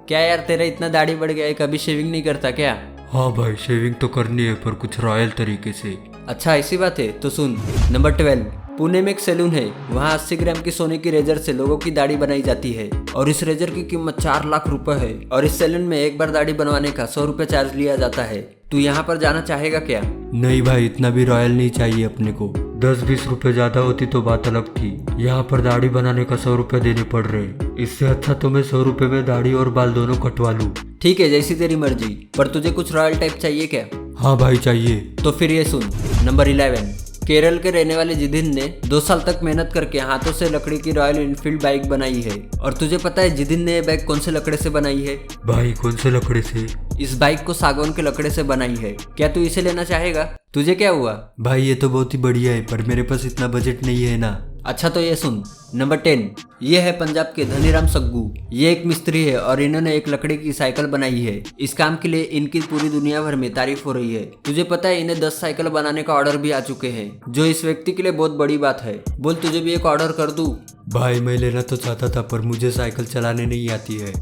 क्या यार तेरा इतना दाढ़ी बढ़ गया है, कभी शेविंग नहीं करता क्या? हाँ भाई, शेविंग तो करनी है पर कुछ रॉयल तरीके से। अच्छा ऐसी बात है तो सुन। नंबर 12, पुणे में एक सैलून है। वहाँ 80 ग्राम की सोने की रेजर से लोगों की दाढ़ी बनाई जाती है और इस रेजर की कीमत 4 लाख रुपए है। और इस सैलून में एक बार दाढ़ी बनवाने का 100 रुपए चार्ज लिया जाता है। तू यहाँ पर जाना चाहेगा क्या? नहीं भाई, इतना भी रॉयल नहीं चाहिए अपने को। 10-20 रुपए ज्यादा होती तो बात अलग थी। यहाँ पर दाढ़ी बनाने का 100 रुपए देने पड़ रहे। इससे अच्छा तो मैं 100 रुपए में दाढ़ी और बाल दोनों कटवा लूँ। ठीक है, जैसी तेरी मर्जी, पर तुझे कुछ रॉयल टाइप चाहिए क्या? हाँ भाई चाहिए। तो फिर ये सुन। नंबर 11, केरल के रहने वाले जिदिन ने 2 साल तक मेहनत करके हाथों से लकड़ी की रॉयल एनफील्ड बाइक बनाई है। और तुझे पता है जिदिन ने ये बाइक कौन से लकड़े से बनाई है? भाई कौन से लकड़े से? इस बाइक को सागवान के लकड़े से बनाई है। क्या तू इसे लेना चाहेगा? तुझे क्या हुआ? भाई ये तो बहुत ही बढ़िया है पर मेरे पास इतना बजट नहीं है ना। अच्छा तो ये सुन। नंबर 10, ये है पंजाब के धनीराम सग्गू। ये एक मिस्त्री है और इन्होंने एक लकड़ी की साइकिल बनाई है। इस काम के लिए इनकी पूरी दुनिया भर में तारीफ हो रही है। तुझे पता है इन्हें 10 साइकिल बनाने का ऑर्डर भी आ चुके हैं, जो इस व्यक्ति के लिए बहुत बड़ी बात है। बोल तुझे भी एक ऑर्डर कर दूं? भाई मैं लेना तो चाहता था पर मुझे साइकिल चलाने नहीं आती है।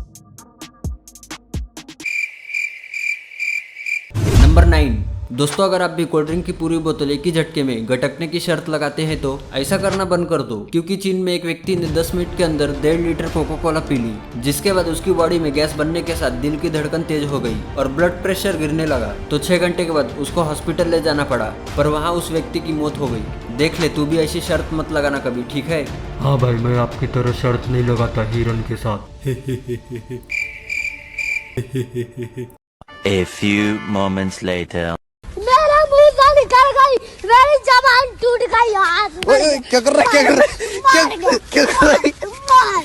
नंबर 9, दोस्तों अगर आप भी कोल्ड ड्रिंक की पूरी बोतल एक ही झटके में गटकने की शर्त लगाते हैं तो ऐसा करना बंद कर दो, क्योंकि चीन में एक व्यक्ति ने 10 मिनट के अंदर 1.5 लीटर कोका कोला पी ली, जिसके बाद उसकी बॉडी में गैस बनने के साथ दिल की धड़कन तेज हो गई और ब्लड प्रेशर गिरने लगा। तो 6 घंटे के बाद उसको हॉस्पिटल ले जाना पड़ा, पर वहाँ उस व्यक्ति की मौत हो गई। देख ले, तू भी ऐसी शर्त मत लगाना कभी, ठीक है? हाँ भाई, मैं आपकी तरह शर्त नहीं लगाता हिरन के साथ। A few moments later. मेरा मुंह से निकल गई, मेरी जबान टूट गई यार। क्या कर रहा है? क्या कर रहा है?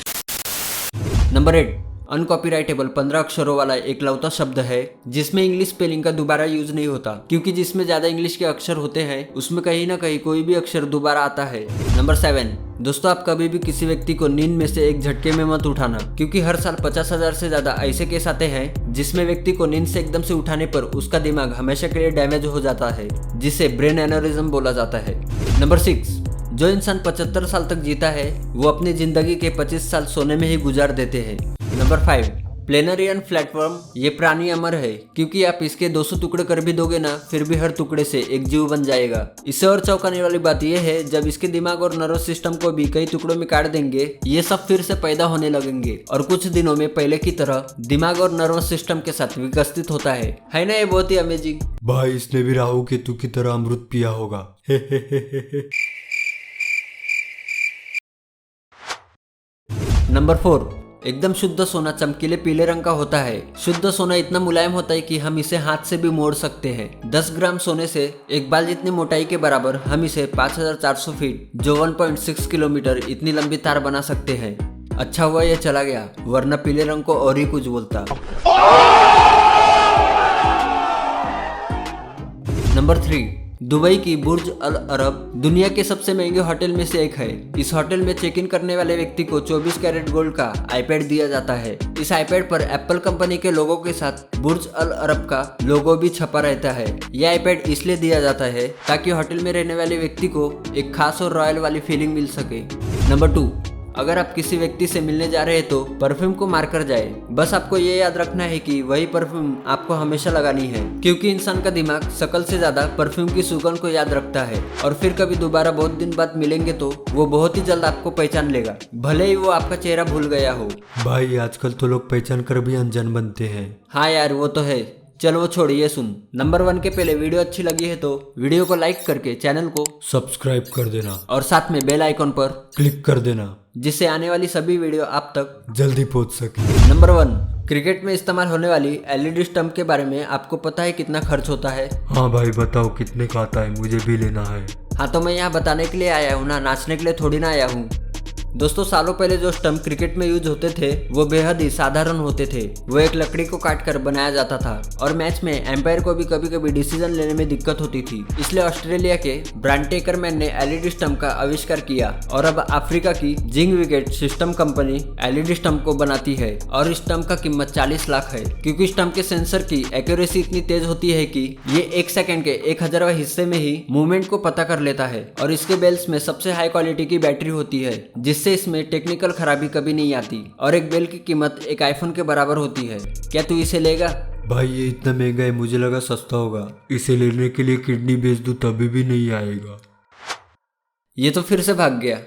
नंबर 8, अनकॉपीराइटेबल 15 अक्षरों वाला एक लौता शब्द है जिसमें इंग्लिश स्पेलिंग का दोबारा यूज नहीं होता, क्योंकि जिसमें ज्यादा इंग्लिश के अक्षर होते हैं उसमें कहीं ना कहीं कोई भी अक्षर दोबारा आता है। नंबर 7, दोस्तों आप कभी भी किसी व्यक्ति को नींद में से एक झटके में मत उठाना, क्योंकि हर साल 50,000 से ज्यादा ऐसे केस आते हैं जिसमें व्यक्ति को नींद से एकदम से उठाने पर उसका दिमाग हमेशा के लिए डैमेज हो जाता है, जिसे ब्रेन एनोरिज्म बोला जाता है। नंबर 6, जो इंसान 75 साल तक जीता है वो अपनी जिंदगी के 25 साल सोने में ही गुजार देते हैं। Number 5, planarian platform. ये प्राणी अमर है, क्योंकि आप इसके 200 टुकड़े कर भी दोगे ना, फिर भी हर टुकड़े से एक जीव बन जाएगा। इससे और चौंकाने वाली बात यह है, जब इसके दिमाग और नर्वस सिस्टम को भी कई टुकड़ों में काट देंगे, ये सब फिर से पैदा होने लगेंगे और कुछ दिनों में पहले की तरह दिमाग और नर्वस सिस्टम के साथ विकसित होता है ना? ये बहुत ही अमेजिंग। भाई इसने भी राहु केतु की तरह अमृत पिया होगा। नंबर 4, एकदम शुद्ध सोना चमकीले पीले रंग का होता है। शुद्ध सोना इतना मुलायम होता है कि हम इसे हाथ से भी मोड़ सकते हैं। 10 ग्राम सोने से एक बाल जितनी मोटाई के बराबर हम इसे 5400 फीट, जो 1.6 किलोमीटर इतनी लंबी तार बना सकते हैं। अच्छा हुआ ये चला गया, वरना पीले रंग को और ही कुछ बोलता। नंबर 3, दुबई की बुर्ज अल अरब दुनिया के सबसे महंगे होटल में से एक है। इस होटल में चेक इन करने वाले व्यक्ति को 24 कैरेट गोल्ड का आईपैड दिया जाता है। इस आईपैड पर एप्पल कंपनी के लोगों के साथ बुर्ज अल अरब का लोगो भी छपा रहता है। यह आईपैड इसलिए दिया जाता है ताकि होटल में रहने वाले व्यक्ति को एक खास और रॉयल वाली फीलिंग मिल सके। नंबर 2, अगर आप किसी व्यक्ति से मिलने जा रहे हैं तो परफ्यूम को मार कर जाए। बस आपको ये याद रखना है कि वही परफ्यूम आपको हमेशा लगानी है, क्योंकि इंसान का दिमाग शक्ल से ज्यादा परफ्यूम की सुगंध को याद रखता है। और फिर कभी दोबारा बहुत दिन बाद मिलेंगे तो वो बहुत ही जल्द आपको पहचान लेगा, भले ही वो आपका चेहरा भूल गया हो। भाई आजकल तो लोग पहचान कर भी अनजान बनते हैं। हाँ यार वो तो है। चलो वो छोड़िए, सुन। नंबर 1 के पहले वीडियो अच्छी लगी है तो वीडियो को लाइक करके चैनल को सब्सक्राइब कर देना और साथ में बेल आइकॉन पर क्लिक कर देना, जिससे आने वाली सभी वीडियो आप तक जल्दी पहुंच सके। नंबर 1, क्रिकेट में इस्तेमाल होने वाली एलईडी स्टंप के बारे में आपको पता है कितना खर्च होता है? हाँ भाई बताओ कितने का आता है, मुझे भी लेना है। हाँ तो मैं यहाँ बताने के लिए आया हूँ ना, नाचने के लिए थोड़ी ना आया हूँ। दोस्तों सालों पहले जो स्टंप क्रिकेट में यूज होते थे वो बेहद ही साधारण होते थे। वो एक लकड़ी को काट कर बनाया जाता था और मैच में एम्पायर को भी कभी कभी डिसीजन लेने में दिक्कत होती थी। इसलिए ऑस्ट्रेलिया के ब्रांड टेकरमैन ने एलईडी स्टंप का आविष्कार किया और अब अफ्रीका की Zing wicket system company LED stump को बनाती है और इस स्टंप का कीमत 40 लाख है, क्योंकि स्टंप के सेंसर की एक्यूरेसी इतनी तेज होती है कि ये 1 सेकंड के 1000वें हिस्से में ही मूवमेंट को पता कर लेता है। और इसके बेल्स में सबसे हाई क्वालिटी की बैटरी होती है, जिससे जिससे इसमें टेक्निकल खराबी कभी नहीं आती और एक बेल की कीमत एक आईफोन के बराबर होती है। क्या तू इसे लेगा? भाई ये इतना महंगा है, मुझे लगा सस्ता होगा। इसे लेने के लिए किडनी बेच दूं तभी भी नहीं आएगा। ये तो फिर से भाग गया।